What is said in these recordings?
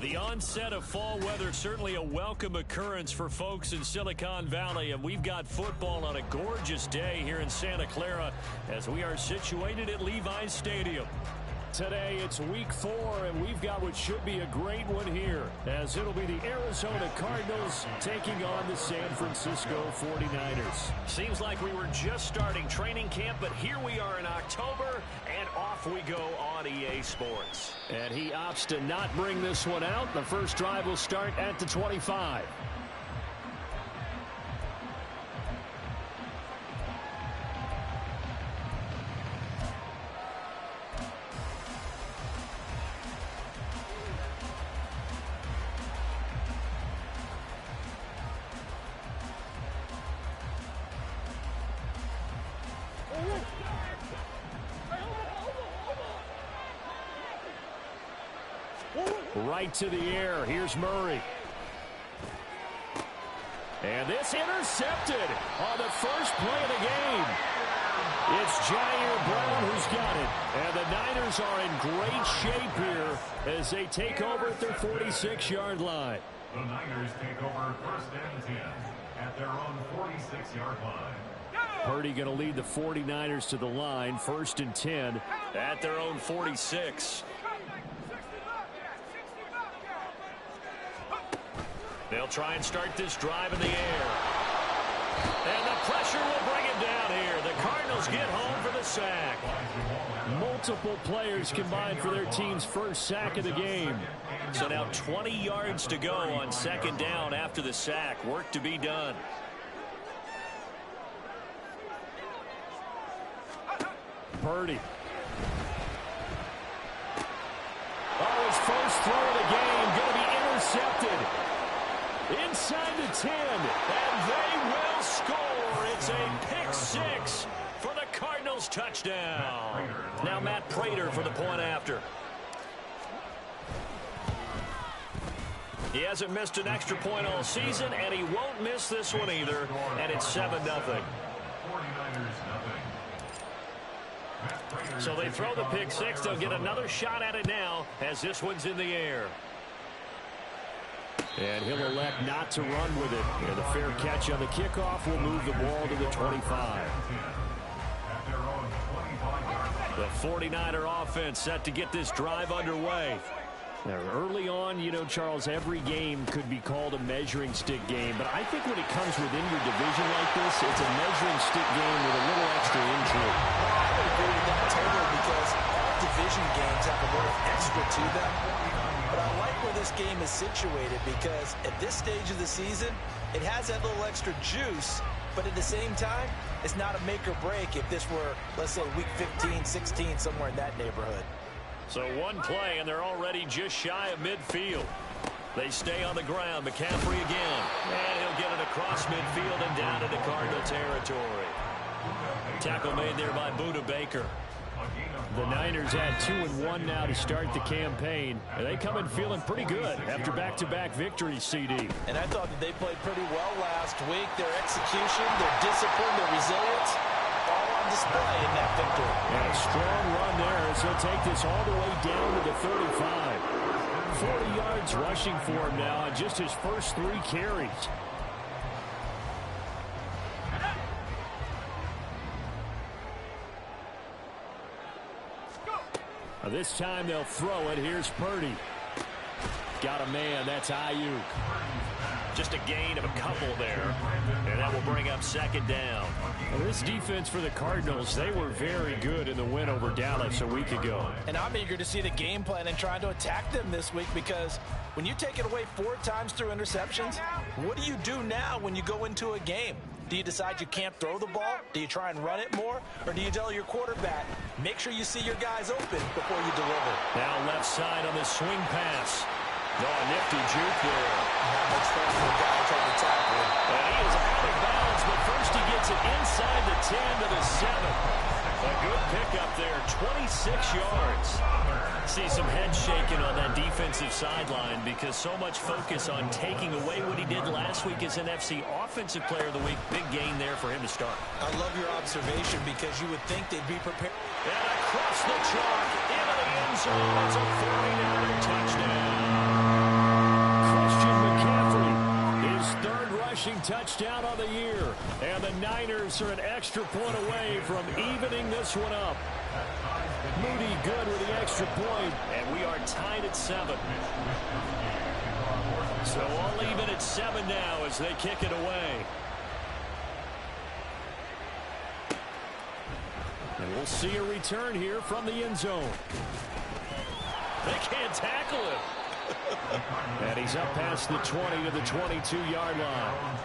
The onset of fall weather, certainly a welcome occurrence for folks in Silicon Valley, and we've got football on a gorgeous day here in Santa Clara as we are situated at Levi's Stadium. Today it's week 4, and we've got what should be a great one here, as it'll be the Arizona Cardinals taking on the San Francisco 49ers. Seems like we were just starting training camp, but here we are in October, and off we go on EA Sports. And he opts to not bring this one out. The first drive will start at the 25. Right to the air. Here's Murray. And this intercepted on the first play of the game. It's Jair Brown who's got it. And the Niners are in great shape here as they take over at their 46-yard line. The Niners take over first and 10 at their own 46-yard line. Purdy going to lead the 49ers to the line, first and 10 at their own 46. They'll try and start this drive in the air. And the pressure will bring him down here. The Cardinals get home for the sack. Multiple players combined for their team's first sack of the game. So now 20 yards to go on second down after the sack. Work to be done. Purdy. Oh, his first throw of the game going to be intercepted. Inside the 10, and they will score. It's a pick six for the Cardinals touchdown. Now Matt Prater for the point after. He hasn't missed an extra point all season, and he won't miss this one either, and it's 7-0. So they throw the pick six. They'll get another shot at it now as this one's in the air. And he'll elect not to run with it. And the fair catch on the kickoff will move the ball to the 25. The 49er offense set to get this drive underway. Now, early on, you know, Charles, every game could be called a measuring stick game. But I think when it comes within your division like this, it's a measuring stick game with a little extra intrigue. I would agree with that totally because all division games have a little extra to them. But I like where this game is situated because at this stage of the season, it has that little extra juice, but at the same time, it's not a make or break if this were, let's say, week 15, 16, somewhere in that neighborhood. So one play, and they're already just shy of midfield. They stay on the ground. McCaffrey again. And he'll get it across midfield and down into Cardinal territory. Tackle made there by Budda Baker. The Niners had 2-1 now to start the campaign. And they come in feeling pretty good after back-to-back victories, CD. And I thought that they played pretty well last week. Their execution, their discipline, their resilience, all on display in that victory. And a strong run there as he'll take this all the way down to the 35. 40 yards rushing for him now on just his first 3 carries. This time they'll throw it. Here's Purdy. Got a man. That's Ayuk. Just a gain of a couple there. And that will bring up second down. Well, this defense for the Cardinals, they were very good in the win over Dallas a week ago. And I'm eager to see the game plan and trying to attack them this week because when you take it away 4 times through interceptions, what do you do now when you go into a game? Do you decide you can't throw the ball? Do you try and run it more? Or do you tell your quarterback, make sure you see your guys open before you deliver? Now left side on the swing pass. Oh, a nifty juke there. Not much fun for a guy trying to tackle him. And he is out of bounds, but first he gets it inside the 10 to the 7. A good pickup there, 26 yards. See some head shaking on that defensive sideline because so much focus on taking away what he did last week as NFC Offensive Player of the Week. Big gain there for him to start. I love your observation because you would think they'd be prepared. And across the chalk into the end zone. It's a 49er touchdown. touchdown on the year. And the Niners are an extra point away from evening this one up. Moody good with the extra point, and we are tied at 7. So all even at 7 now as they kick it away. And we'll see a return here from the end zone. They can't tackle him. And he's up past the 20 to the 22-yard line.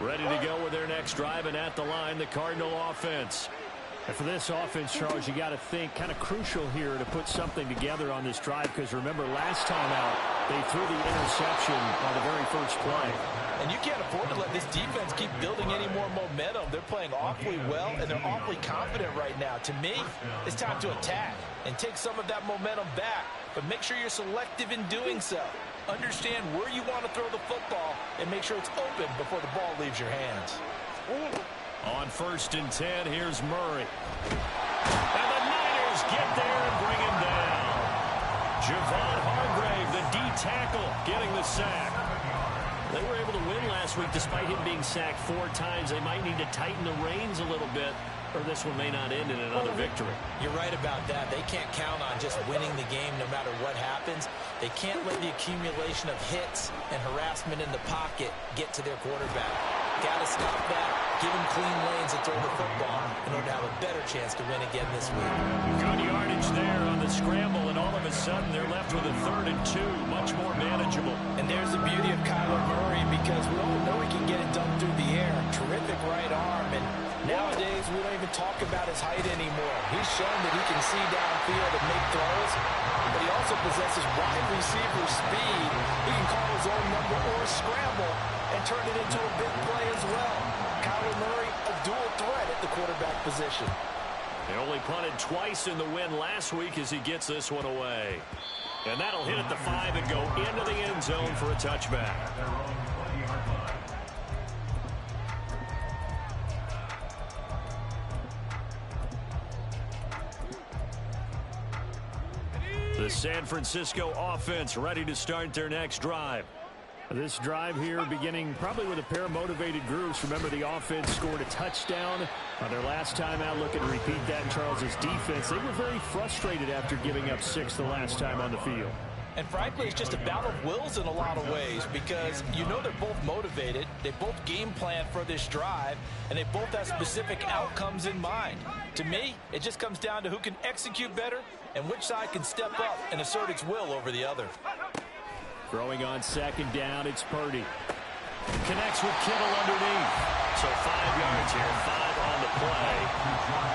Ready to go with their next drive, and at the line, the Cardinal offense. And for this offense, Charles, you got to think kind of crucial here to put something together on this drive, because remember last time out, they threw the interception on the very first play. And you can't afford to let this defense keep building any more momentum. They're playing awfully well, and they're awfully confident right now. To me, it's time to attack and take some of that momentum back, but make sure you're selective in doing so. Understand where you want to throw the football and make sure it's open before the ball leaves your hands. On 1st and 10, here's Murray. And the Niners get there and bring him down. Javon Hargrave, the D tackle, getting the sack. They were able to win last week despite him being sacked 4 times. They might need to tighten the reins a little bit, or this one may not end in another victory. You're right about that. They can't count on just winning the game no matter what happens. They can't let the accumulation of hits and harassment in the pocket get to their quarterback. Got to stop that. Give him clean lanes and throw the football in order to have a better chance to win again this week. Good yardage there on the scramble, and all of a sudden they're left with a 3rd and 2. Much more manageable. And there's the beauty of Kyler Murray, because we all know he can get it done through the air. Terrific right arm, and nowadays we don't even talk about his height anymore. He's shown that he can see downfield and make throws, but he also possesses wide receiver speed. He can call his own number or scramble and turn it into a big play as well. Kyler Murray, a dual threat at the quarterback position. They only punted twice in the win last week as he gets this one away. And that'll hit at the 5 and go into the end zone for a touchback. The San Francisco offense ready to start their next drive. This drive here beginning probably with a pair of motivated groups. Remember, the offense scored a touchdown on their last time out. Looking to repeat that in Charles's defense. They were very frustrated after giving up 6 the last time on the field. And frankly, it's just a battle of wills in a lot of ways, because you know they're both motivated. They both game plan for this drive, and they both have specific outcomes in mind. To me, it just comes down to who can execute better and which side can step up and assert its will over the other. Throwing on 2nd down, it's Purdy. Connects with Kittle underneath. So 5 yards here, 5 on the play.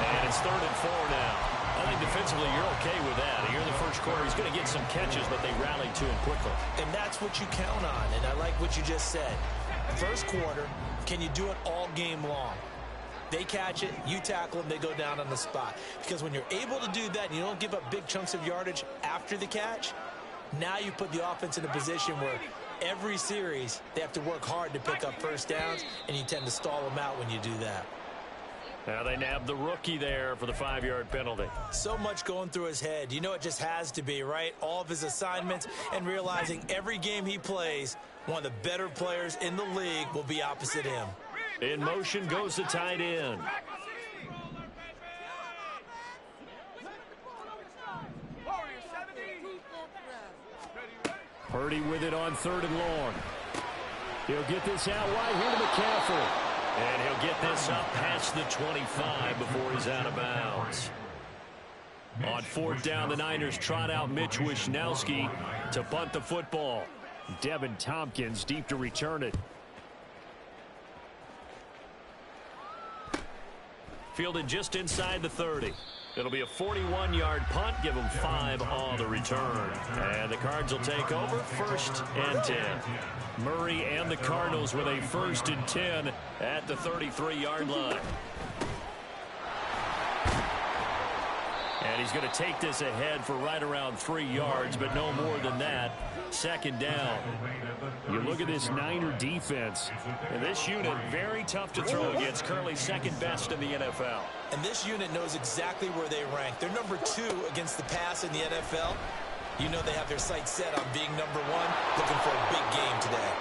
And it's 3rd and 4 now. I think defensively you're okay with that. Here in the first quarter, he's going to get some catches, but they rallied to him quickly. And that's what you count on, and I like what you just said. First quarter, can you do it all game long? They catch it, you tackle them, they go down on the spot. Because when you're able to do that and you don't give up big chunks of yardage after the catch, now you put the offense in a position where every series they have to work hard to pick up first downs, and you tend to stall them out when you do that. Now they nabbed the rookie there for the 5-yard penalty. So much going through his head. You know it just has to be, right? All of his assignments, and realizing every game he plays, one of the better players in the league will be opposite him. In motion goes the tight end. Purdy with it on 3rd and long. He'll get this out wide here to McCaffrey. And he'll get this up past the 25 before he's out of bounds. On 4th down, the Niners trot out Mitch Wishnowski to punt the football. Devin Tompkins deep to return it. Fielded just inside the 30. It'll be a 41-yard punt. Give them 5 on the return. And the Cards will take over 1st and 10. Murray and the Cardinals with a 1st and 10 at the 33-yard line. And he's going to take this ahead for right around 3 yards, but no more than that. 2nd down. You look at this Niner defense, and this unit very tough to throw against, currently 2nd best in the NFL. And this unit knows exactly where they rank. They're number 2 against the pass in the NFL. You know they have their sights set on being number 1, looking for a big game today.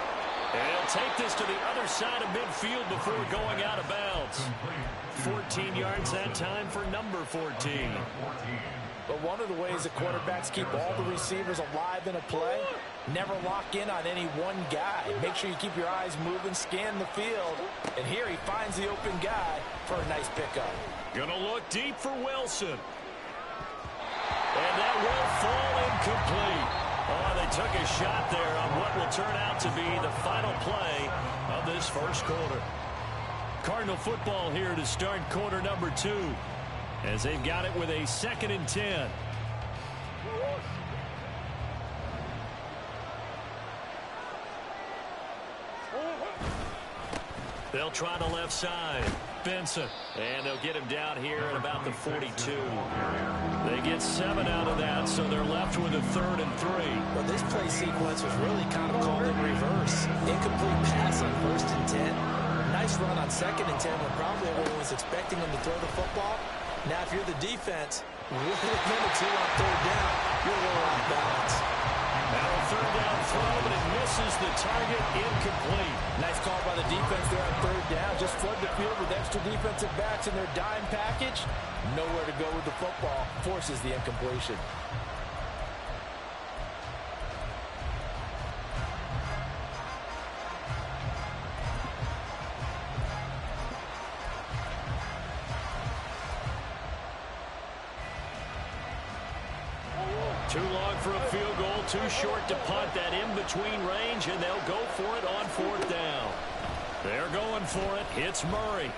And he'll take this to the other side of midfield before going out of bounds. 14 yards that time for number 14. But one of the ways that quarterbacks keep all the receivers alive in a play, never lock in on any one guy. Make sure you keep your eyes moving, scan the field. And here he finds the open guy for a nice pickup. Gonna look deep for Wilson. And that will fall incomplete. Oh, they took a shot there on what will turn out to be the final play of this first quarter. Cardinal football here to start quarter number 2, as they've got it with a 2nd and 10. They'll try the left side. Benson. And they'll get him down here at about the 42. They get 7 out of that, so they're left with a 3rd and 3. Well, this play sequence was really kind of called in reverse. Incomplete pass on 1st and 10. Nice run on 2nd and 10 when probably everyone was expecting him to throw the football. Now, if you're the defense, with number 2 on 3rd down, you're a little off balance. Now a 3rd down throw, but it misses the target, incomplete. Nice call by the defense there on 3rd down. Just flood the field with extra defensive backs in their dime package. Nowhere to go with the football. Forces the incompletion. Too long for a field goal, too short to punt that in-between range, and they'll go for it on 4th down. They're going for it. It's Murray.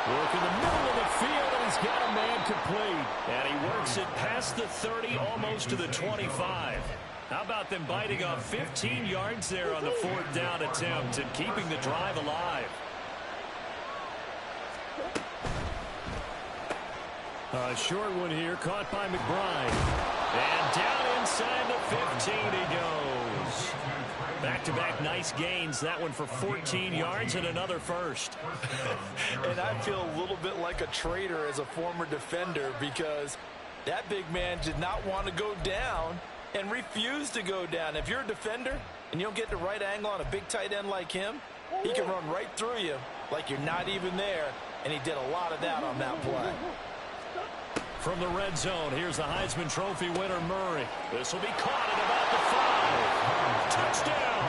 Working the middle of the field, and he's got a man complete. And he works it past the 30, almost to the 25. How about them biting off 15 yards there on the 4th down attempt and keeping the drive alive? A short one here, caught by McBride. And down inside the 15 he goes. Back-to-back nice gains. That one for 14 yards and another first. And I feel a little bit like a traitor as a former defender, because that big man did not want to go down and refused to go down. If you're a defender and you don't get the right angle on a big tight end like him, he can run right through you like you're not even there. And he did a lot of that on that play. From the red zone, here's the Heisman Trophy winner, Murray. This will be caught at about the 5. Touchdown!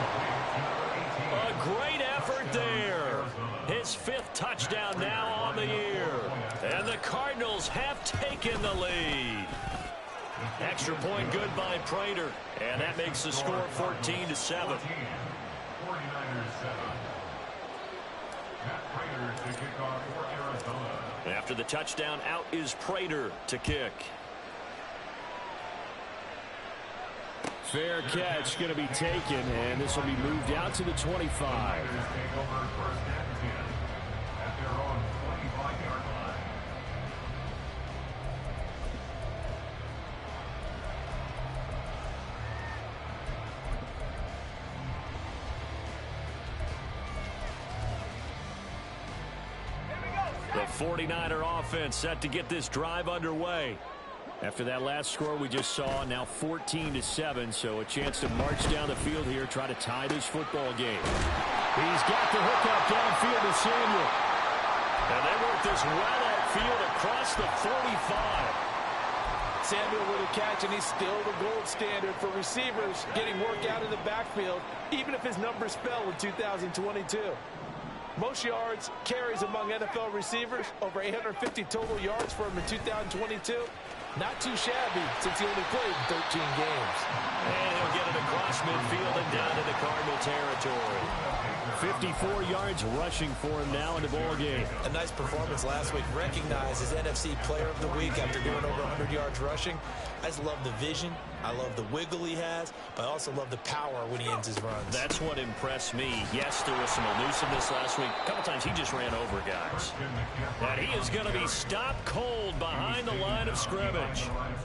A great effort there. His 5th touchdown now on the year. And the Cardinals have taken the lead. Extra point good by Prater. And that makes the score 14-7. 49ers 7. Matt Prater to kick off for Arizona. After the touchdown, out is Prater to kick. Fair catch going to be taken, and this will be moved out to the 25. Take over 1st and 10 at their own 25-yard line. The 49er offense set to get this drive underway. After that last score we just saw, now 14-7, so a chance to march down the field here, try to tie this football game. He's got the hookup downfield to Samuel. And they work this well upfield across the 45. Samuel with a catch, and he's still the gold standard for receivers getting work out in the backfield, even if his numbers fell in 2022. Most yards, carries among NFL receivers, over 850 total yards for him in 2022. Not too shabby since he only played 13 games. And he'll get it across midfield and down into Cardinal territory. 54 yards rushing for him now in the ball game. A nice performance last week. Recognized as NFC Player of the Week after doing over 100 yards rushing. I just love the vision. I love the wiggle he has, but I also love the power when he ends his runs. That's what impressed me. Yes, there was some elusiveness last week. A couple times he just ran over guys. And he is going to be stopped cold behind the line of scrimmage.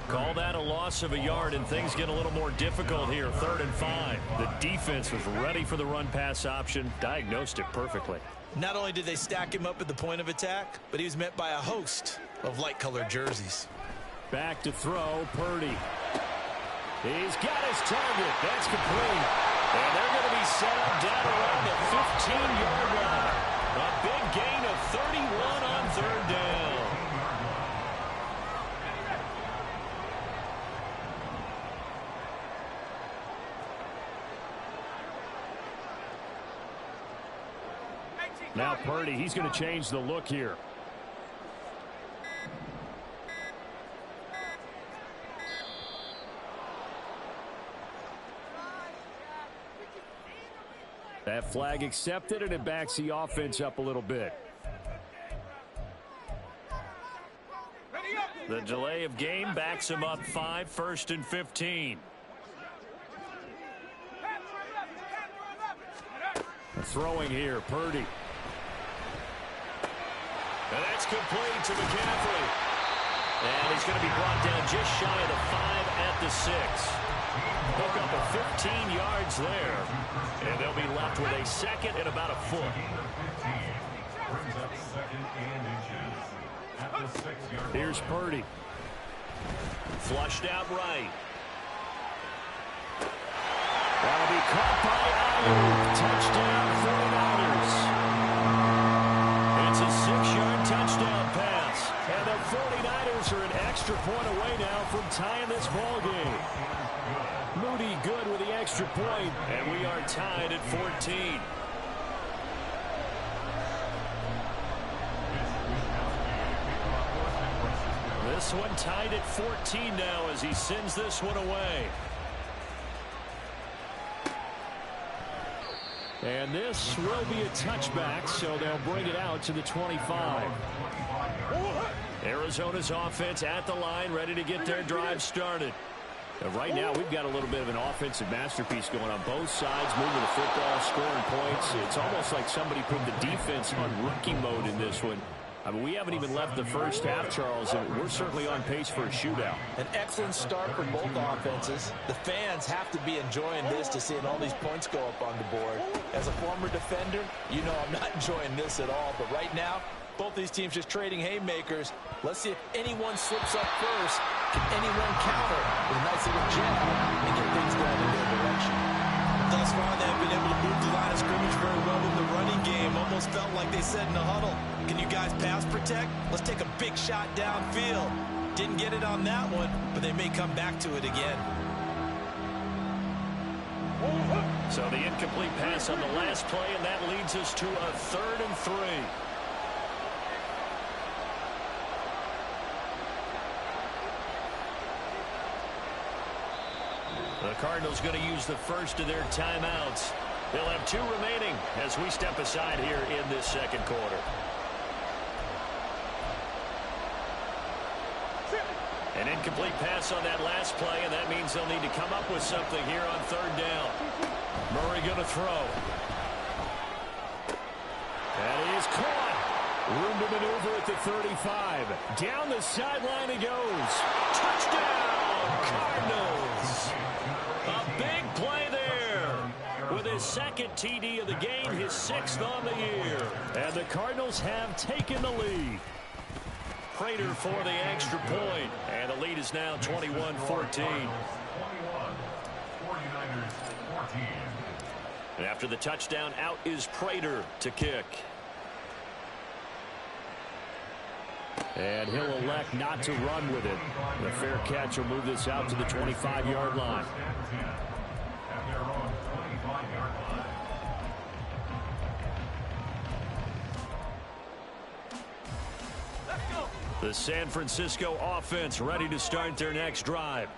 Call that a loss of a yard, and things get a little more difficult here. 3rd and 5. The defense was ready for the run-pass option, diagnosed it perfectly. Not only did they stack him up at the point of attack, but he was met by a host of light-colored jerseys. Back to throw, Purdy. He's got his target. That's complete. And they're going to be set up down around the 15-yard line. A big gain of 31 on third down. Now Purdy, he's going to change the look here. That flag accepted, and it backs the offense up a little bit. The delay of game backs him up 5, 1st and 15. Throwing here, Purdy. And that's complete to McCaffrey. And he's going to be brought down just shy of the 5 at the 6. Hook up of 15 yards there. And they'll be left with a second and about a foot. Here's Purdy. Flushed out right. That'll be caught by Ayuk. Touchdown 49ers. It's a 6-yard touchdown pass. And the 49ers are an extra point away now from tying this ball game. Moody good with the extra point, and we are tied at 14. This one tied at 14 now as he sends this one away. And this will be a touchback, so they'll bring it out to the 25. Arizona's offense at the line, ready to get their drive started. Right now, we've got a little bit of an offensive masterpiece going on both sides, moving the football, scoring points. It's almost like somebody put the defense on rookie mode in this one. I mean, we haven't even left the first half, Charles, and we're certainly on pace for a shootout. An excellent start for both offenses. The fans have to be enjoying this to seeing all these points go up on the board. As a former defender, you know I'm not enjoying this at all. But right now, both these teams just trading haymakers. Let's see if anyone slips up first. Can anyone counter with a nice little jab and get things going in their direction? Thus far, they have been able to move the line of scrimmage very well in the running game. Almost felt like they said in the huddle, can you guys pass protect? Let's take a big shot downfield. Didn't get it on that one, but they may come back to it again. So the incomplete pass on the last play, and that leads us to a 3rd and 3. The Cardinals going to use the first of their timeouts. They'll have 2 remaining as we step aside here in this second quarter. An incomplete pass on that last play, and that means they'll need to come up with something here on 3rd down. Murray going to throw. And he is caught. Room to maneuver at the 35. Down the sideline he goes. Touchdown, Cardinals. A big play there. With his 2nd TD of the game, his 6th on the year. And the Cardinals have taken the lead. Prater for the extra point. And the lead is now 21-14. And after the touchdown, out is Prater to kick. And he'll elect not to run with it. The fair catch will move this out to the 25-yard line. The San Francisco offense ready to start their next drive.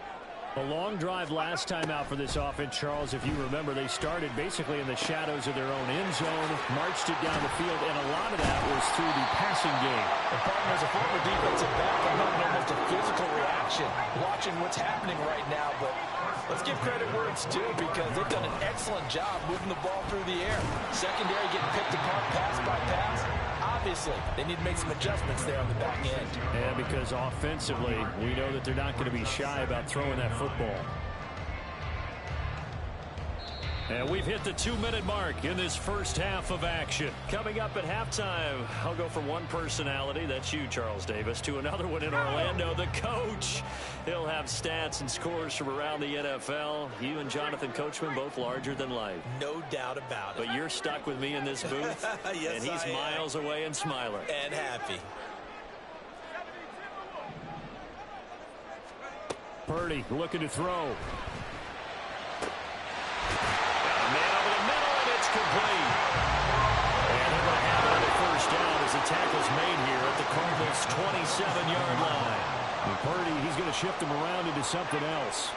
A long drive last time out for this offense, Charles. If you remember, they started basically in the shadows of their own end zone, marched it down the field, and a lot of that was through the passing game. And partner, as a former defensive back, I'm having almost a physical reaction watching what's happening right now. But let's give credit where it's due, because they've done an excellent job moving the ball through the air. Secondary getting picked apart pass by pass. Obviously, they need to make some adjustments there on the back end. Yeah, because offensively, we know that they're not going to be shy about throwing that football. And we've hit the 2-minute mark in this first half of action. Coming up at halftime, I'll go from one personality, that's you, Charles Davis, to another one in Orlando, the coach. He'll have stats and scores from around the NFL. You and Jonathan Coachman both larger than life. No doubt about it. But you're stuck with me in this booth, yes, and he's miles away and smiling. And happy. Purdy looking to throw. Man over the middle, and it's complete. And they're going to have another first down as the tackle's made here at the Cardinals' 27-yard line. And Purdy, he's going to shift him around into something else.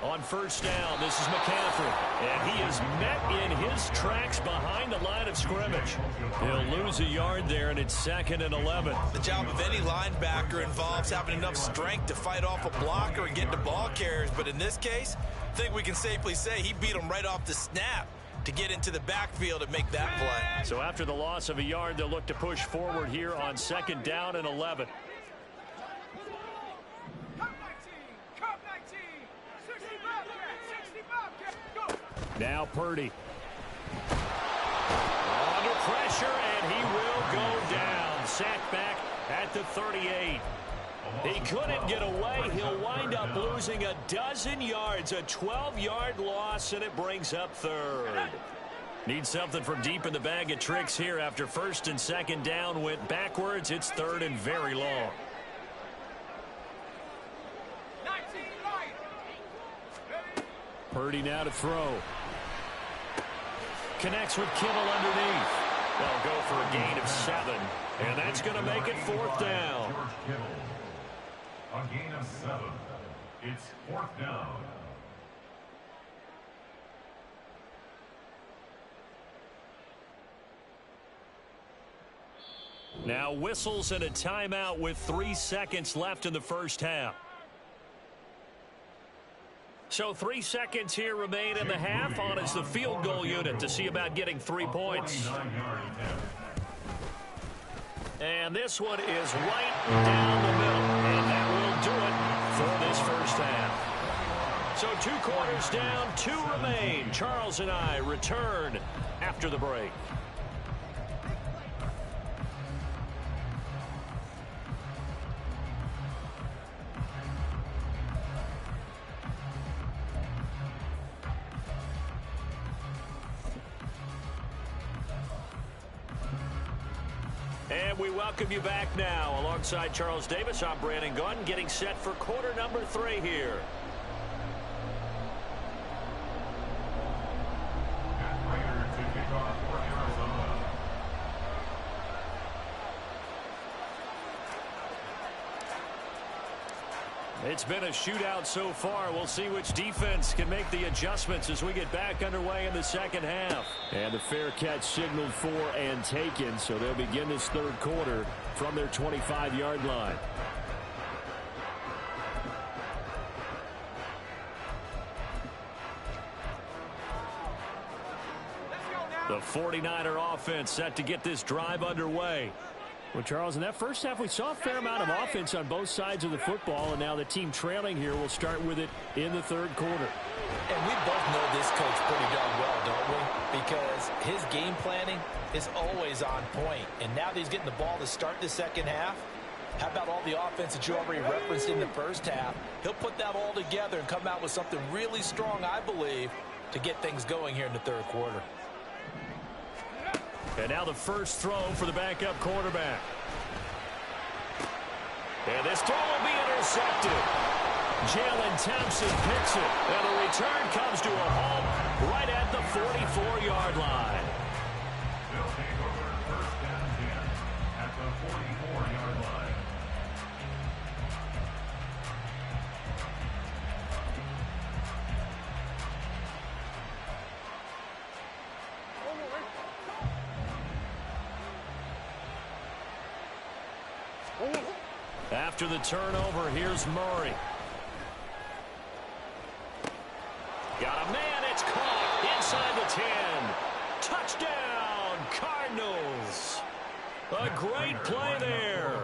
On first down, this is McCaffrey. And he is met in his tracks behind the line of scrimmage. He'll lose a yard there, and it's 2nd and 11. The job of any linebacker involves having enough strength to fight off a blocker and get to ball carriers. But in this case, I think we can safely say he beat him right off the snap to get into the backfield and make that play. So after the loss of a yard, they'll look to push forward here on 2nd down and 11. Now Purdy. Under pressure, and he will go down. Sacked back at the 38. He couldn't get away. He'll wind up losing a dozen yards, a 12-yard loss, and it brings up 3rd. Need something from deep in the bag of tricks here after 1st and 2nd down went backwards. It's 3rd and very long. Purdy now to throw. Connects with Kittle underneath. They'll go for a gain of 7, and that's going to make it 4th down. George Kittle. A gain of 7. It's 4th down. Now whistles and a timeout with 3 seconds left in the first half. So 3 seconds here remain in the half. On is the field goal unit to see about getting 3 points. And this one is right down the middle. And that will do it for this first half. So 2 quarters down, 2 remain. Charles and I return after the break. And we welcome you back now. Alongside Charles Davis, I'm Brandon Gunn, getting set for quarter number 3 here. And Raiders to kick off for Arizona. It's been a shootout so far. We'll see which defense can make the adjustments as we get back underway in the second half. And the fair catch signaled for and taken, so they'll begin this 3rd quarter from their 25-yard line. The 49er offense set to get this drive underway. Well, Charles, in that first half, we saw a fair amount of offense on both sides of the football, and now the team trailing here will start with it in the 3rd quarter. And we both know this coach pretty darn well, don't we? Because his game planning is always on point. And now that he's getting the ball to start the second half, how about all the offense that you already referenced in the first half? He'll put that all together and come out with something really strong, I believe, to get things going here in the 3rd quarter. And now the first throw for the backup quarterback. And this throw will be intercepted. Jalen Thompson picks it. And the return comes to a halt right at the 44-yard line. They'll take over 1st and 10 at the 44-yard line. After the turnover, here's Murray. Got a man, it's caught inside the 10. Touchdown, Cardinals. A great play there.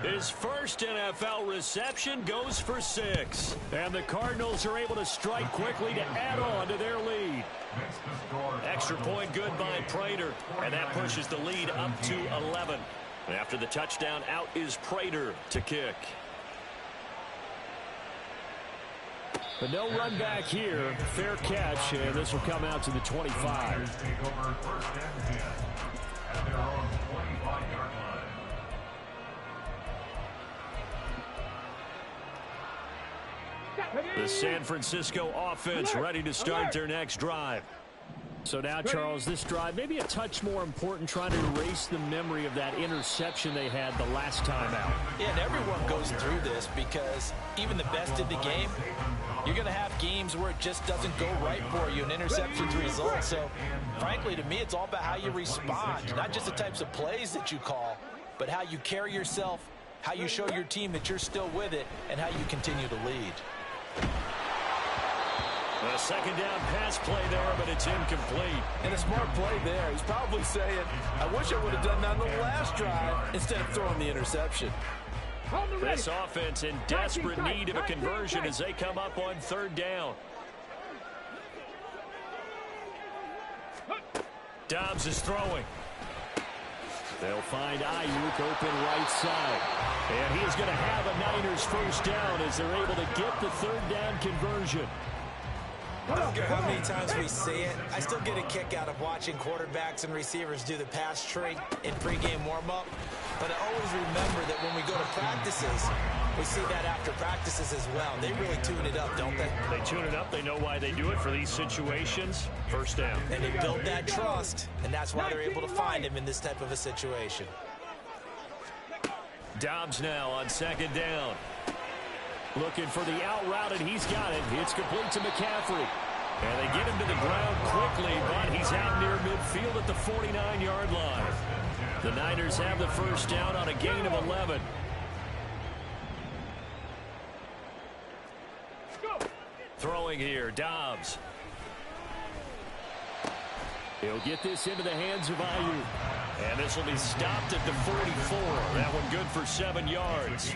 His first NFL reception goes for 6. And the Cardinals are able to strike quickly to add on to their lead. Extra point good by Prater. And that pushes the lead up to 11. After the touchdown, out is Prater to kick. But no run back here. Fair catch, and this will come out to the 25. The San Francisco offense ready to start their next drive. So now, Charles, this drive maybe a touch more important, trying to erase the memory of that interception they had the last time out. Yeah, and everyone goes through this because even the best in the game, you're going to have games where it just doesn't go right for you, and interceptions result. So, frankly, to me, it's all about how you respond, not just the types of plays that you call, but how you carry yourself, how you show your team that you're still with it, and how you continue to lead. A second down pass play there, but it's incomplete. And a smart play there. He's probably saying, I wish I would have done that on the last drive instead of throwing the interception. This offense in desperate need of a conversion as they come up on third down. Dobbs is throwing. They'll find Ayuk open right side. And he is going to have a Niners first down as they're able to get the third down conversion. I don't care how many times we see it. I still get a kick out of watching quarterbacks and receivers do the pass tree in pregame warm-up. But I always remember that when we go to practices, we see that after practices as well. They really tune it up, don't they? They tune it up. They know why they do it for these situations. First down. And they build that trust, and that's why they're able to find him in this type of a situation. Dobbs now on second down. Looking for the out route, and he's got it. It's complete to McCaffrey. And they get him to the ground quickly, but he's out near midfield at the 49-yard line. The Niners have the first down on a gain of 11. Throwing here, Dobbs. He'll get this into the hands of Ayuk. And this will be stopped at the 44. That one good for 7 yards.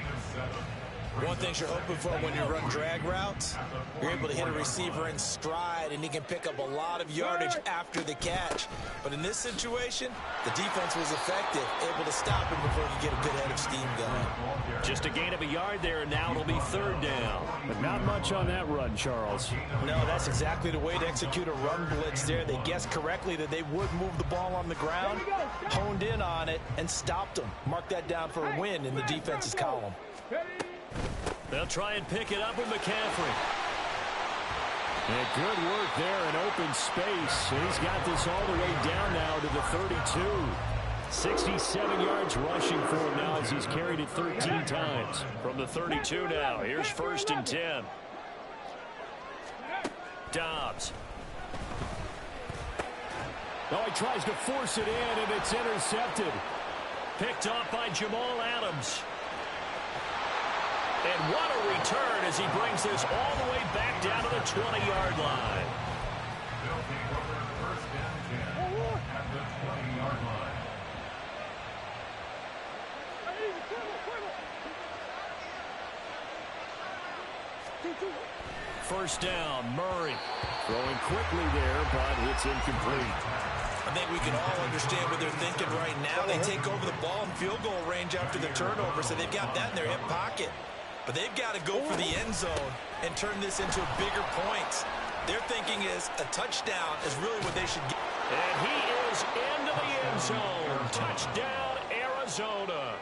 One thing you're hoping for when you run drag routes, you're able to hit a receiver in stride, and he can pick up a lot of yardage after the catch. But in this situation, the defense was effective, able to stop him before he could get a good head of steam going. Just a gain of a yard there, and now it'll be third down. But not much on that run, Charles. No, that's exactly the way to execute a run blitz there. They guessed correctly that they would move the ball on the ground, honed in on it, and stopped them. Mark that down for a win in the defense's column. They'll try and pick it up with McCaffrey. And good work there in open space. And he's got this all the way down now to the 32. 67 yards rushing for him now as he's carried it 13 times. From the 32 now, here's first and 10. Dobbs. Oh, he tries to force it in, and it's intercepted. Picked off by Jamal Adams. And what a return as he brings this all the way back down to the 20-yard line. They'll take over first and 10 at the 20-yard line. First down, Murray. Throwing quickly there, but it's incomplete. I think we can all understand what they're thinking right now. They take over the ball in field goal range after the turnover, so they've got that in their hip pocket. But they've got to go for the end zone and turn this into bigger points. Their thinking is a touchdown is really what they should get. And he is into the end zone. Touchdown, Arizona.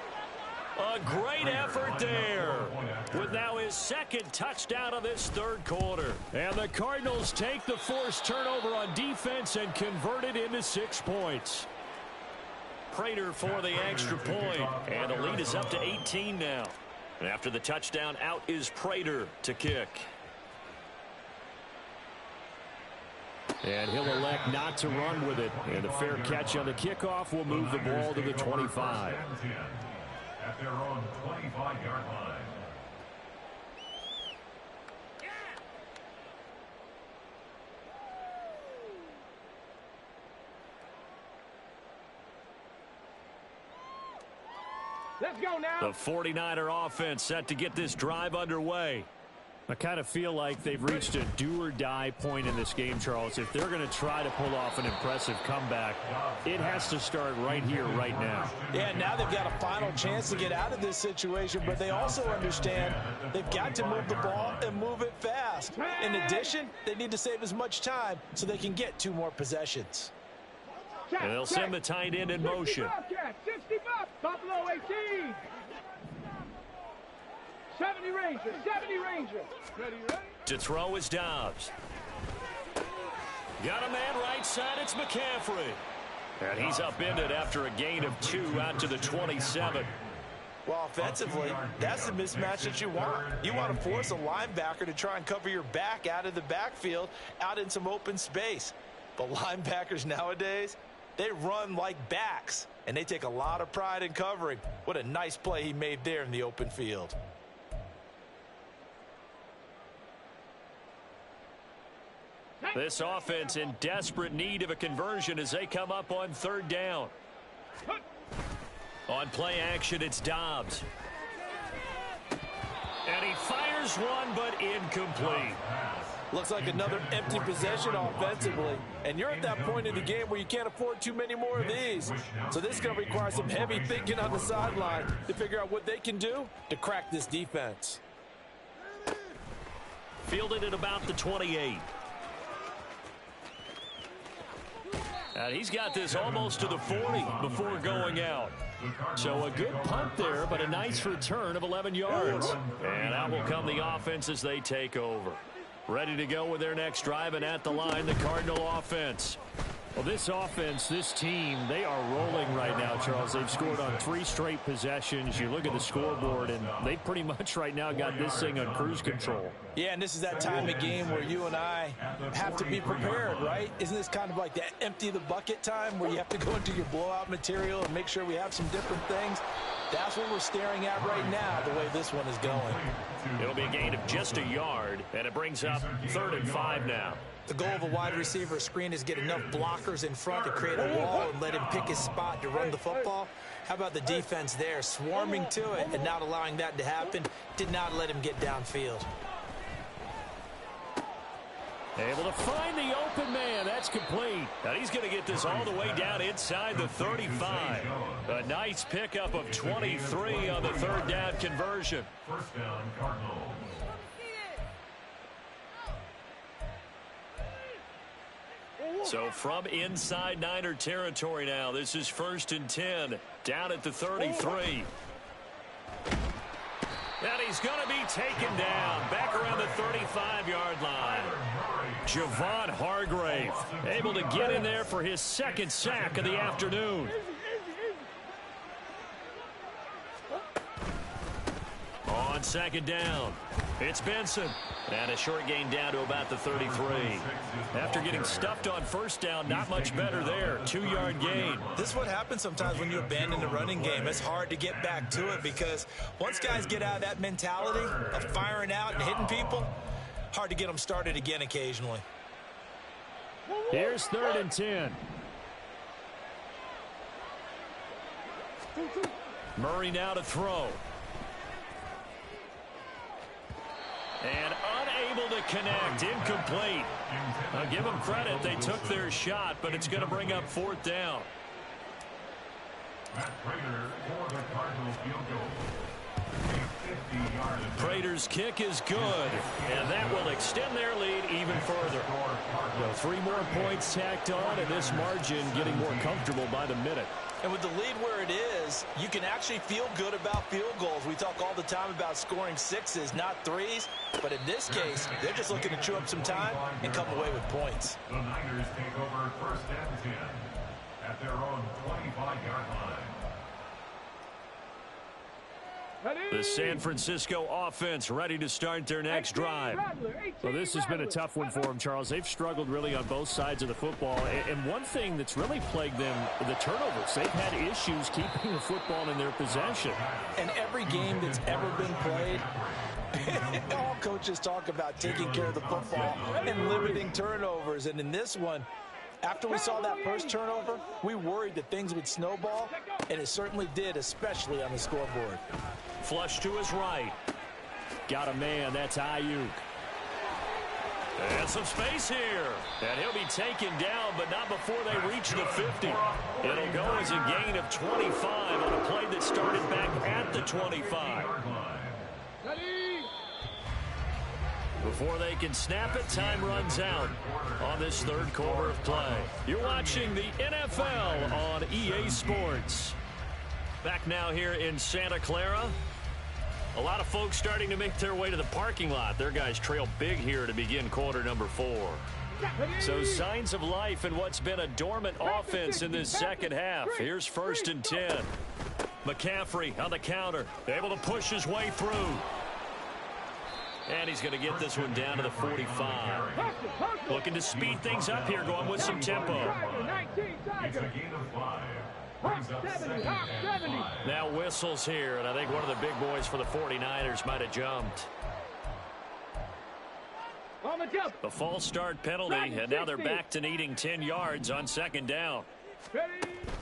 A great effort there. With now his second touchdown of this third quarter. And the Cardinals take the forced turnover on defense and convert it into 6 points. Prater for the extra point. And the lead is up to 18 now. And after the touchdown, out is Prater to kick. And he'll elect not to run with it. And a fair catch on the kickoff will move the ball to the 25. At their own 25-yard line. Let's go now. The 49er offense set to get this drive underway. I kind of feel like they've reached a do-or-die point in this game, Charles. If they're going to try to pull off an impressive comeback, it has to start right here, right now. Yeah, now they've got a final chance to get out of this situation, but they also understand they've got to move the ball and move it fast. In addition, they need to save as much time so they can get 2 more possessions. And they'll send the tight end in motion. 60 bucks, Buffalo 18. 70 Ranger, 70 Ranger. Ready? To throw is Dobbs. Got a man right side, it's McCaffrey. And he's upended after a gain of 2 out to the 27. Well, offensively, that's the mismatch that you want. You want to force a linebacker to try and cover your back out of the backfield, out in some open space. But linebackers nowadays, they run like backs, and they take a lot of pride in covering. What a nice play he made there in the open field. This offense in desperate need of a conversion as they come up on 3rd down. On play action, it's Dobbs. And he fires one, but incomplete. Looks like another empty possession offensively. And you're at that point in the game where you can't afford too many more of these. So this is going to require some heavy thinking on the sideline to figure out what they can do to crack this defense. Fielded at about the 28. And he's got this almost to the 40 before going out. So a good punt there, but a nice return of 11 yards. And out will come the offense as they take over. Ready to go with their next drive, and at the line, the Cardinal offense. Well, this offense, this team, they are rolling right now, Charles. They've scored on 3 straight possessions. You look at the scoreboard, and they pretty much right now got this thing on cruise control. Yeah, and this is that time of game where you and I have to be prepared, right? Isn't this kind of like that empty the bucket time where you have to go into your blowout material and make sure we have some different things? That's what we're staring at right now, the way this one is going. It'll be a gain of just a yard, and it brings up 3rd and 5 now. The goal of a wide receiver screen is get enough blockers in front to create a wall and let him pick his spot to run the football. How about the defense there, swarming to it and not allowing that to happen? Did not let him get downfield. Able to find the open man. That's complete. And he's going to get this all the way down inside the 35. A nice pickup of 23 on the 3rd down conversion. 1st down, Cardinals. So from inside Niner territory now, this is 1st and 10, down at the 33. And he's going to be taken down, back around the 35-yard line. Javon Hargrave able to get in there for his 2nd sack of the afternoon. On 2nd down, it's Benson. And a short gain down to about the 33. After getting stuffed on 1st down, not much better there. 2-yard gain. This is what happens sometimes when you abandon the running game. It's hard to get back to it because once guys get out of that mentality of firing out and hitting people, hard to get them started again occasionally. Here's 3rd and 10. Murray now to throw. And unable to connect, incomplete. I'll give them credit, they took their shot, but it's going to bring up 4th down. Prater's kick is good, and that will extend their lead even further. Well, 3 more points tacked on, and this margin getting more comfortable by the minute. And with the lead where it is, you can actually feel good about field goals. We talk all the time about scoring 6s, not 3s. But in this case, they're just looking to chew up some time and come away with points. The Niners take over 1st and 10 at their own 25-yard line. The San Francisco offense ready to start their next drive. Well, this has been a tough one for them, Charles. They've struggled really on both sides of the football. And one thing that's really plagued them, the turnovers. They've had issues keeping the football in their possession. And every game that's ever been played, all coaches talk about taking care of the football and limiting turnovers. And in this one, After we saw that first turnover, we worried that things would snowball, and it certainly did, especially on the scoreboard. Flush to his right. Got a man. That's Ayuk. And some space here. And he'll be taken down, but not before they reach the 50. It'll go as a gain of 25 on a play that started back at the 25. Before they can snap it, time runs out on this third quarter of play. You're watching the NFL on EA Sports. Back now here in Santa Clara. A lot of folks starting to make their way to the parking lot. Their guys trail big here to begin quarter number 4. So signs of life in what's been a dormant offense in this second half. Here's 1st and 10. McCaffrey on the counter, able to push his way through. And he's going to get this one down to the 45. Looking to speed things up here, going with some tempo. It's a gain of 5. Brings up 70. Now whistles here, and I think one of the big boys for the 49ers might have jumped. A false start penalty, and now they're back to needing 10 yards on 2nd down.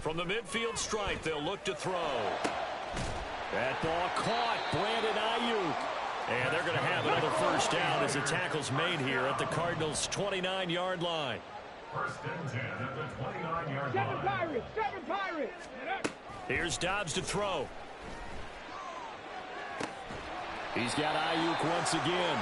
From the midfield stripe, they'll look to throw. That ball caught. Brandon Ayuk. And they're going to have another 1st down as the tackle's made here at the Cardinals' 29-yard line. 1st and 10 at the 29-yard line. 7 Pirates. Here's Dobbs to throw. He's got Ayuk once again.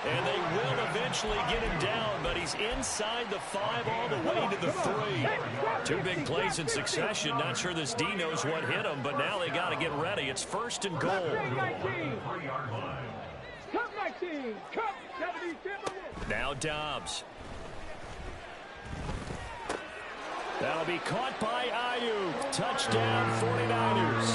And they will eventually get him down, but he's inside the 5 all the way to the 3. 2 big plays in succession. Not sure this D knows what hit him, but now they got to get ready. It's 1st and goal. 3-yard line. Cup 19. Cup 70. Now Dobbs. That'll be caught by Ayuk. Touchdown 49ers.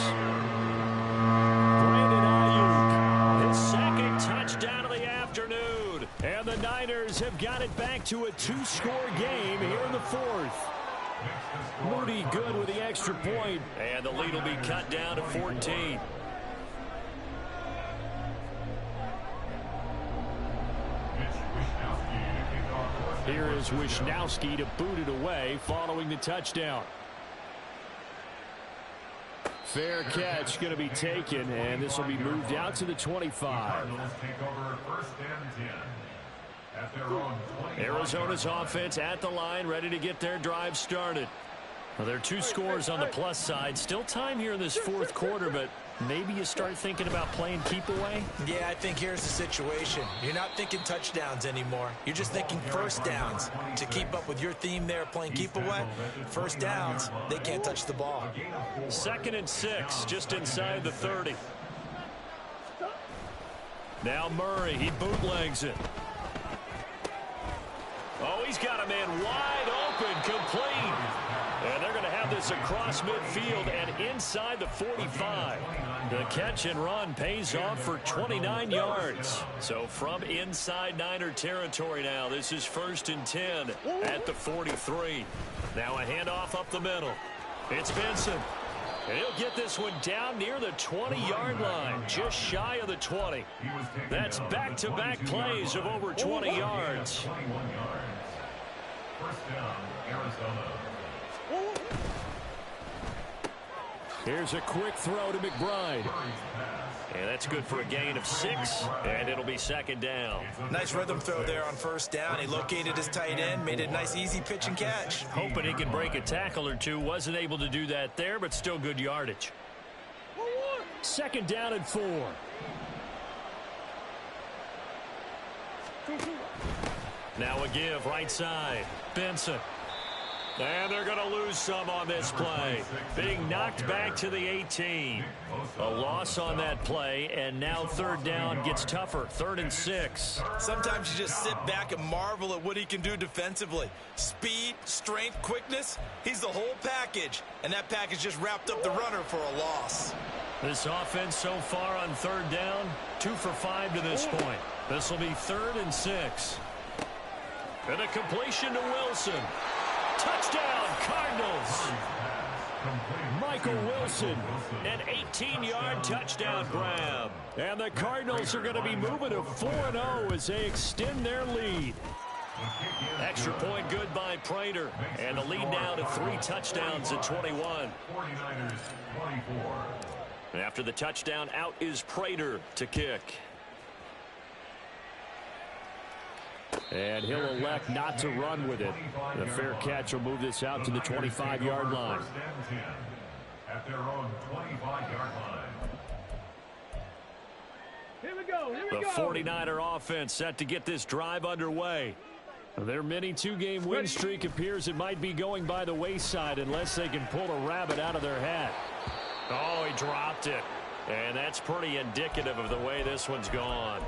Brandon Ayuk, his 2nd touchdown of the afternoon. And the Niners have got it back to a 2-score game here in the 4th. Moody good with the extra point. And the lead will be cut down to 14. Here is Wishnowski to boot it away following the touchdown. Fair catch going to be taken, and this will be moved out to the 25. Cardinals take over 1st and 10 at their own 20. Arizona's offense at the line, ready to get their drive started. Well, there are 2 scores on the plus side. Still time here in this 4th quarter, but maybe you start thinking about playing keep away? Yeah, I think here's the situation. You're not thinking touchdowns anymore. You're just thinking 1st downs. To keep up with your theme there, playing keep away, 1st downs, they can't touch the ball. 2nd and 6, just inside the 30. Now Murray, he bootlegs it. Oh, he's got a man wide open, complete. And they're going to have this across midfield and inside the 45. The catch and run pays off for 29 yards. So from inside Niner territory now, this is 1st and 10 at the 43. Now a handoff up the middle. It's Benson. And he'll get this one down near the 20-yard line, just shy of the 20. That's back-to-back plays of over 20 yards. 21 yards. 1st down, Arizona. Here's a quick throw to McBride. And that's good for a gain of 6, and it'll be 2nd down. Nice rhythm throw there on 1st down. He located his tight end, made a nice easy pitch and catch. Hoping he can break a tackle or 2. Wasn't able to do that there, but still good yardage. 2nd down and 4. Now a give right side. Benson. And they're going to lose some on this play. Being knocked back to the 18. A loss on that play, and now 3rd down gets tougher. 3rd and 6. Sometimes you just sit back and marvel at what he can do defensively. Speed, strength, quickness, he's the whole package. And that package just wrapped up the runner for a loss. This offense so far on 3rd down, 2 for 5 to this point. This will be 3rd and 6. And a completion to Wilson. Touchdown, Cardinals. Michael Wilson, an 18-yard touchdown grab. And the Cardinals are going to be moving to 4-0 as they extend their lead. Extra point good by Prater. And the lead now to 3 touchdowns at 21. 49ers 24. After the touchdown, out is Prater to kick. And he'll elect not to run with it. The fair catch will move this out to the 25-yard line. First and 10 at their own 25-yard line. Here we go. Here we The go. 49er offense set to get this drive underway. Their mini 2-game win streak appears it might be going by the wayside unless they can pull a rabbit out of their hat. Oh, he dropped it. And that's pretty indicative of the way this one's gone.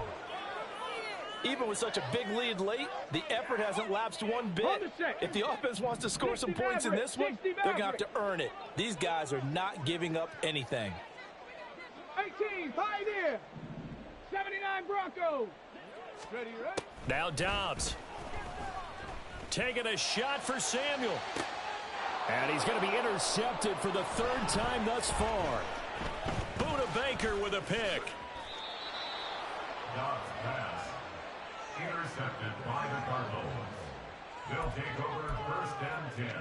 Even with such a big lead late, the effort hasn't lapsed one bit. If the offense wants to score some points in this one, they're going to have to earn it. These guys are not giving up anything. 18, Pioneer. 79 Broncos. Ready, ready? Now Dobbs. Taking a shot for Samuel. And he's going to be intercepted for the 3rd time thus far. Buda Baker with a pick. Dobbs pass. Intercepted by the Cardinals. They'll take over first and 10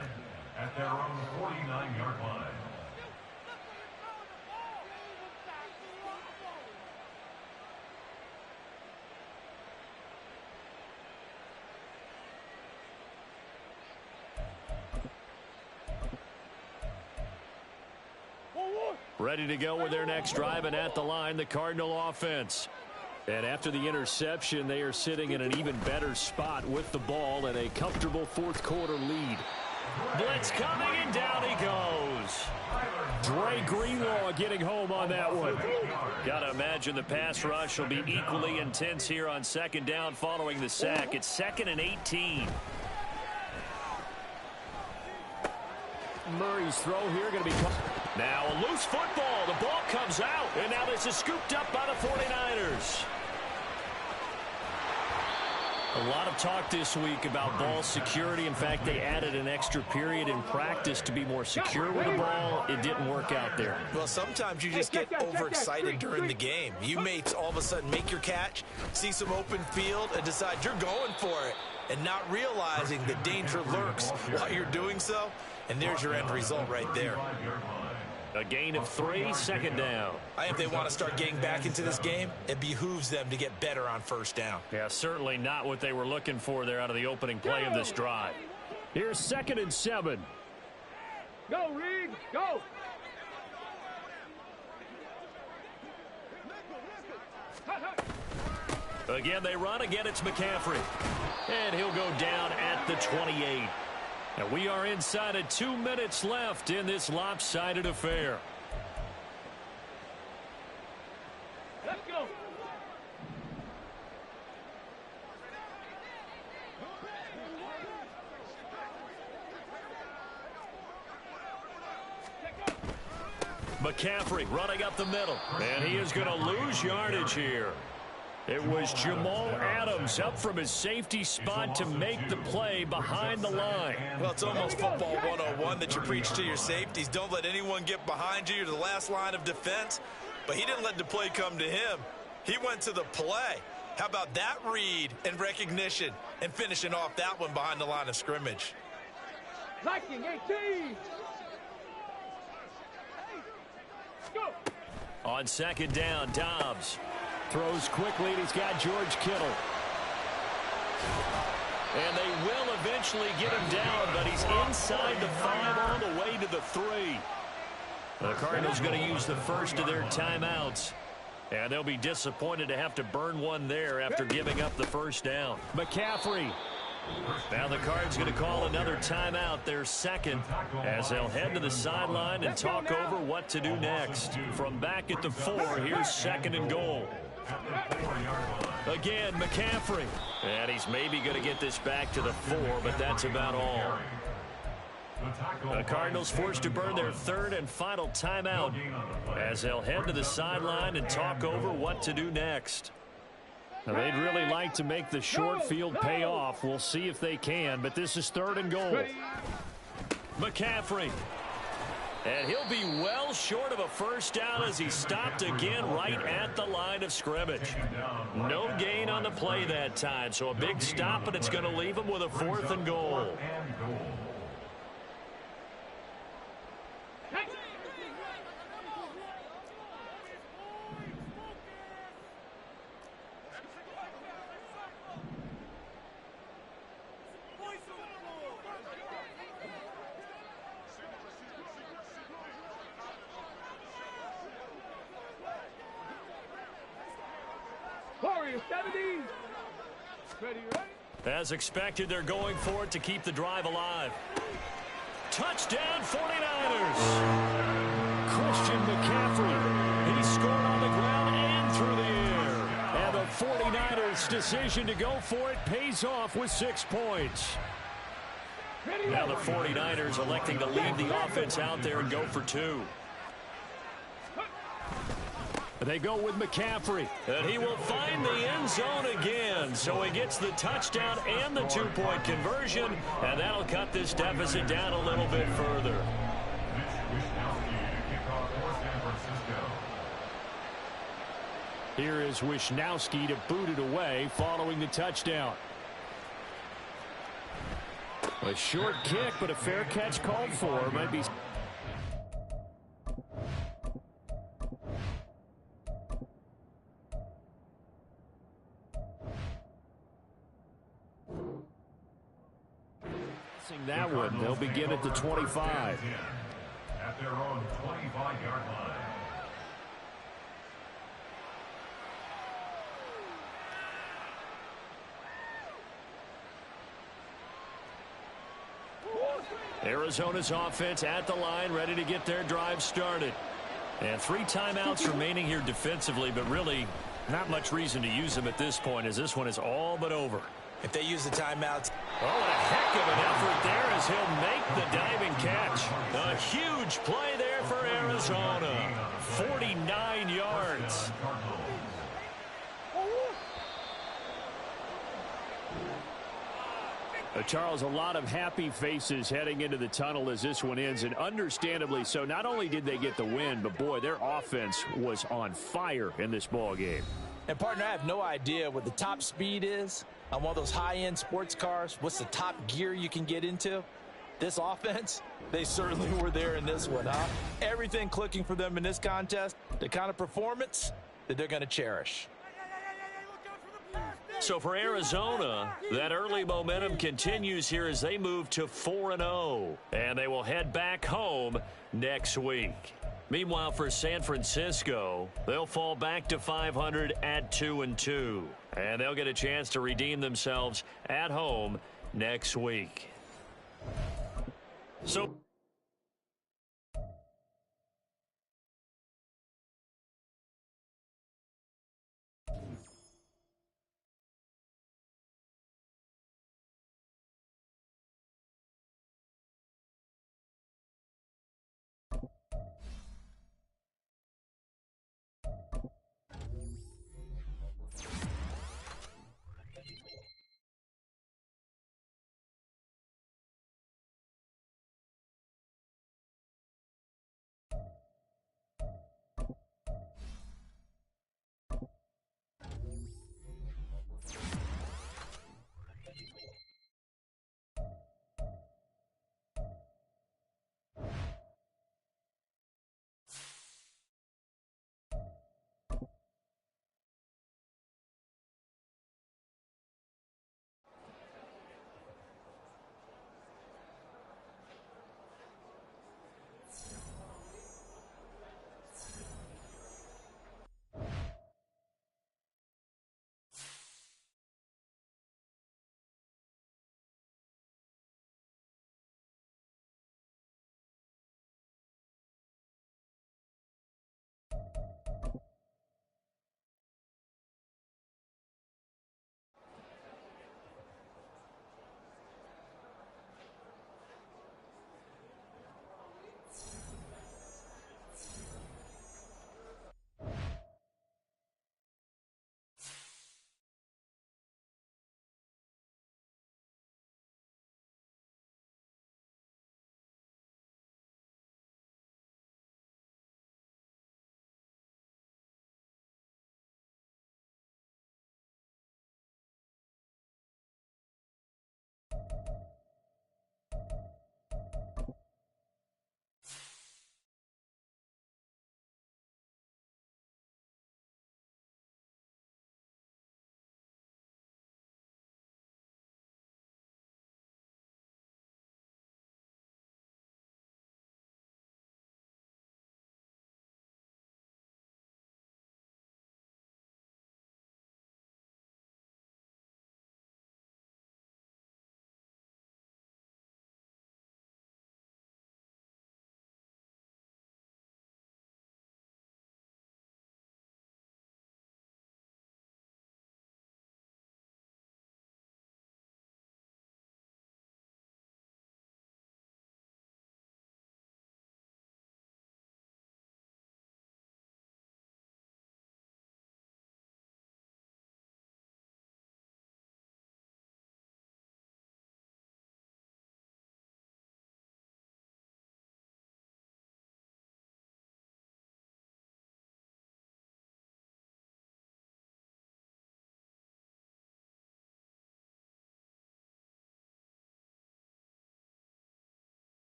at their own 49-yard line. Ready to go with their next drive, and at the line, the Cardinal offense. And after the interception, they are sitting in an even better spot with the ball and a comfortable 4th quarter lead. Blitz coming, and down he goes. Dre Greenlaw getting home on that one. Got to imagine the pass rush will be equally intense here on 2nd down following the sack. It's 2nd and 18. Murray's throw here going to be... Now a loose football. The ball comes out. And now this is scooped up by the 49ers. A lot of talk this week about ball security. In fact, they added an extra period in practice to be more secure with the ball. It didn't work out there. Well, sometimes you just get overexcited during the game. You may all of a sudden make your catch, see some open field, and decide you're going for it, and not realizing the danger lurks while you're doing so. And there's your end result right there. A gain of 3, 2nd down. If they want to start getting back into this game, it behooves them to get better on 1st down. Yeah, certainly not what they were looking for there out of the opening play of this drive. Here's 2nd and 7. Go, Reed. Go. Again, they run. Again, it's McCaffrey. And he'll go down at the 28. And we are inside of 2 minutes left in this lopsided affair. Let's go. McCaffrey running up the middle. And he is going to lose yardage here. It was Jamal Adams up from his safety spot to make the play behind the line. Well, it's almost football 101 that you preach to your safeties. Don't let anyone get behind you. You're the last line of defense. But he didn't let the play come to him. He went to the play. How about that read and recognition and finishing off that one behind the line of scrimmage? Liking 18. Go. On 2nd down, Dobbs throws quickly, and he's got George Kittle. And they will eventually get him down, but he's inside the 5 all the way to the 3. The Cardinals going to use the first of their timeouts. And they'll be disappointed to have to burn one there after giving up the 1st down. McCaffrey. Now the Cards going to call another timeout, their 2nd, as they'll head to the sideline and talk over what to do next. From back at the 4, here's 2nd and goal. Again, McCaffrey. And he's maybe going to get this back to the 4, but that's about all. The Cardinals forced to burn their 3rd and final timeout as they'll head to the sideline and talk over what to do next. Now, they'd really like to make the short field pay off. We'll see if they can, but this is 3rd and goal. McCaffrey. And he'll be well short of a first down as he stopped again right at the line of scrimmage. No gain on the play that time, so a big stop, but it's going to leave him with a 4th and goal. As expected, they're going for it to keep the drive alive. Touchdown, 49ers. Christian McCaffrey. He scored on the ground and through the air. And the 49ers' decision to go for it pays off with 6 points. Now the 49ers electing to leave the offense out there and go for 2. They go with McCaffrey, and he will find the end zone again. So he gets the touchdown and the 2-point conversion, and that'll cut this deficit down a little bit further. Here is Wishnowski to boot it away following the touchdown. A short kick, but a fair catch called for. Might be... that one. They'll begin at the 25. At their own 25-yard line. Arizona's offense at the line, ready to get their drive started. And 3 timeouts remaining here defensively, but really not much reason to use them at this point, as this one is all but over. If they use the timeouts. Oh, and a heck of an effort there as he'll make the diving catch. A huge play there for Arizona. 49 yards. Charles, a lot of happy faces heading into the tunnel as this one ends, and understandably so. Not only did they get the win, but boy, their offense was on fire in this ball game. And partner, I have no idea what the top speed is on one of those high-end sports cars. What's the top gear you can get into? This offense, they certainly were there in this one, huh? Everything clicking for them in this contest, the kind of performance that they're going to cherish. So for Arizona, that early momentum continues here as they move to 4-0, and they will head back home next week. Meanwhile, for San Francisco, they'll fall back to 500 at 2-2, and they'll get a chance to redeem themselves at home next week. So